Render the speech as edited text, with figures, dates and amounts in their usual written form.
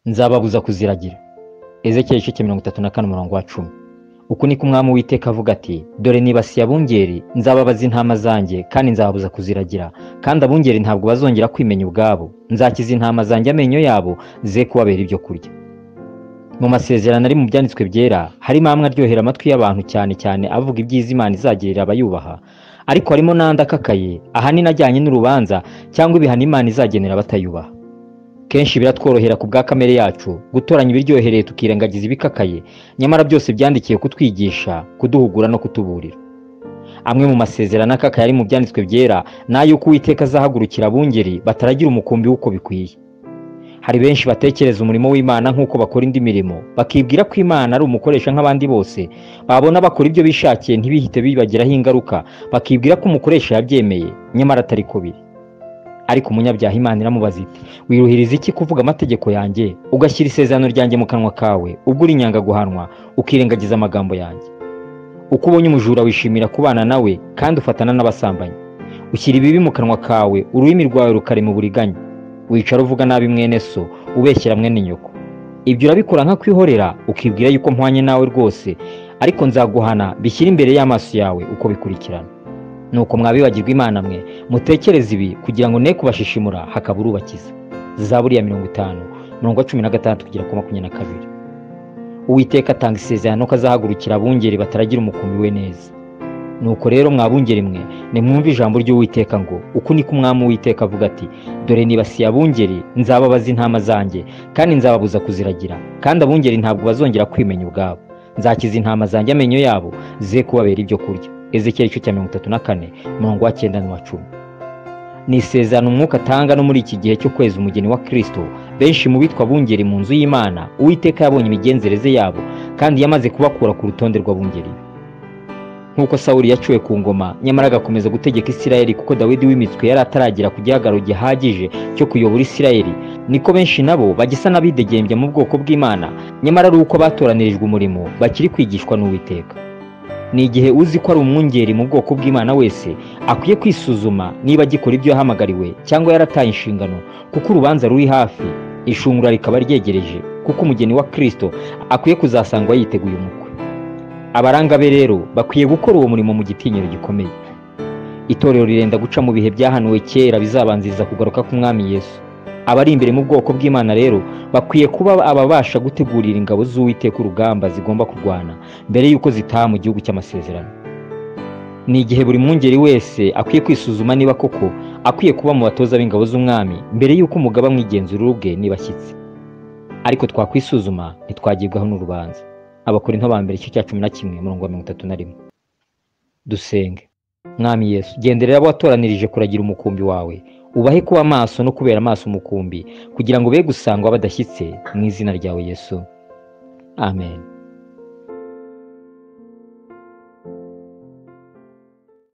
nzababuza kuziragira. Ezekiyeli igice cya 34 umurongo wa 10. Uku niko umwami Uwiteka avuga ati, dore nibasiye abungeri, nzababaza intama zanjye kandi nzababuza kuziragira, kandi abungeri ntabwo bazongera kwimenya ubwabo. Nzakiza intama zanjye amenyo yabo, ze kubabera ibyo kurya. Mu masezerano ari mu byanditswe byera harimo amwe aryohera amatwi y'abantu cyane cyane avuga ibyiza Imana izagirira abayubaha, ariko harimo n'andi akakaye ahanini ajyanye n'urubanza cyangwa ibihano Imana izagenera abatayubaha. Kenshi biratworohera ku bwa kamere yacu gutoranya ibiryohereye tukirengagiza ibikakaye, nyamara byose byandikiye kutwigisha, kuduhugura no kutuburira. Amwe mu masezerano akakaye ari mu byanditswe byera n'ay'uko Uwiteka azahagurukira abungeri bataragira umukumbi w'uko bikwiye. Hari benshi batekereza umurimo w'Imana nk'uko bakora indi mirimo, bakibwira ko Imana ari umukoresha nk'abandi bose, babona bakora ibyo bishakiye ntibihite bibagiraho ingaruka, bakibwira ko umukoresha yabyemeye, nyamara atari ko biri. Ariko umunyabyaha Imana iramubaza iti, wiruhiriza iki kuvuga amategeko yanjye, ugashyira isezerano ryanjye mu kanwa kawe, ubwo uri nyanga guhanwa, ukirengagiza amagambo yanjye? Uko ubonye umujura wishimira kubana nawe, kandi ufatana n'abasambanyi. Ushyira ibibi mu kanwa kawe, ururimi rwawe rukarema uburiganya. Wicara uvuga nabi mwene so, ubeshyera mwene nyoko. Ibyo urabikora nka kwihorera, ukibwira yuko mpwanye nawe rwose, ariko nzaguhana bishyira imbere y'amaso yawe uko bikurikirana. Nuko mwabibagirwa Imana mwe, mutekereze ibi kugira ngo ne kubashishimura hakaba urubakiza. Zaburi ya 50 umurongo wa 16 kugera ku 22. Uwiteka atanga isezerano ko azahagurukira abungeri bataragira umukumbi we neza. Nuko rero mwabungeri mwe, nimwumve ijambo ry'Uwiteka ngo, uku niko umwami Uwiteka avuga ati, dore nibasiye abungeri, nzababaza intama zanjye kandi nzababuza kuziragira, kandi abungeri ntabwo bazongera kwimenya ubwabo. Nzakiza intama zanjye amenyo yabo, ze kubabera ibyo kurya. Ezekiyeli igice cya 34 umurongo wa 9 n'uwa 10. Ni isezerano umwuka atanga no muri iki gihe cyo kweza umugeni wa Kristo. Benshi mu bitwa abungeri mu nzu y'Imana, Uwiteka yabonye imigenzereze yabo kandi yamaze kubakura ku rutonde rw'abungeri. Nk'uko Sawuli yaciwe ku ngoma, nyamara agakomeza gutegeka Isirayeli kuko Dawidi w'imitswe yari ataragira ku gihagararo gihagije cyo kuyobora Isirayeli, niko benshi nabo bagisa n'abidegembya mu bwoko bw'Imana, nyamara ari uko batoranirijwe umurimo bakiri kwigishwa n'Uwiteka. Ni igihe uzi ko ari umwungeri mu bwoko bw'Imana wese akwiye kwisuzuma niba agikora ibyo yahamagariwe cyangwa yarataye inshingano, kuko urubanza ruri hafi, ishungura rikaba ryegereje, kuko umugeni wa Kristo akwiye kuzasangwa yiteguye umukwe. Abaranga be rero bakwiye gukora uwo murimo mu gitinyiro gikomeye. Itorero rirenda guca mu bihe byahanuwe kera bizabanziriza kugaruka k'umwami Yesu. Abari imbere mu bwoko bw'Imana rero bakwiye kuba ababasha gutegurira ingabo z'Uwiteka urugamba zigomba kurwana mbere yuko zitaha mu gihugu cy'amasezerano. Ni igihe buri mwungeri wese akwiye kwisuzuma niba koko akwiye kuba mu batoza b'ingabo z'umwami mbere yuko umugaba mwigenzura ubwe nibashyitsi. Ariko twakwisuzuma ntitwagibwaho n'urubanza. Abakorinto ba mbere igice cya 11 umurongo wa 31. Dusenge. Mwami Yesu, genderera abo watoranirije kuragira umukumbi wawe, ubahe kuba maso no kubera maso umukumbi, kugira ngo be gusangwa badashyitse, mu izina ryawe Yesu. Amen.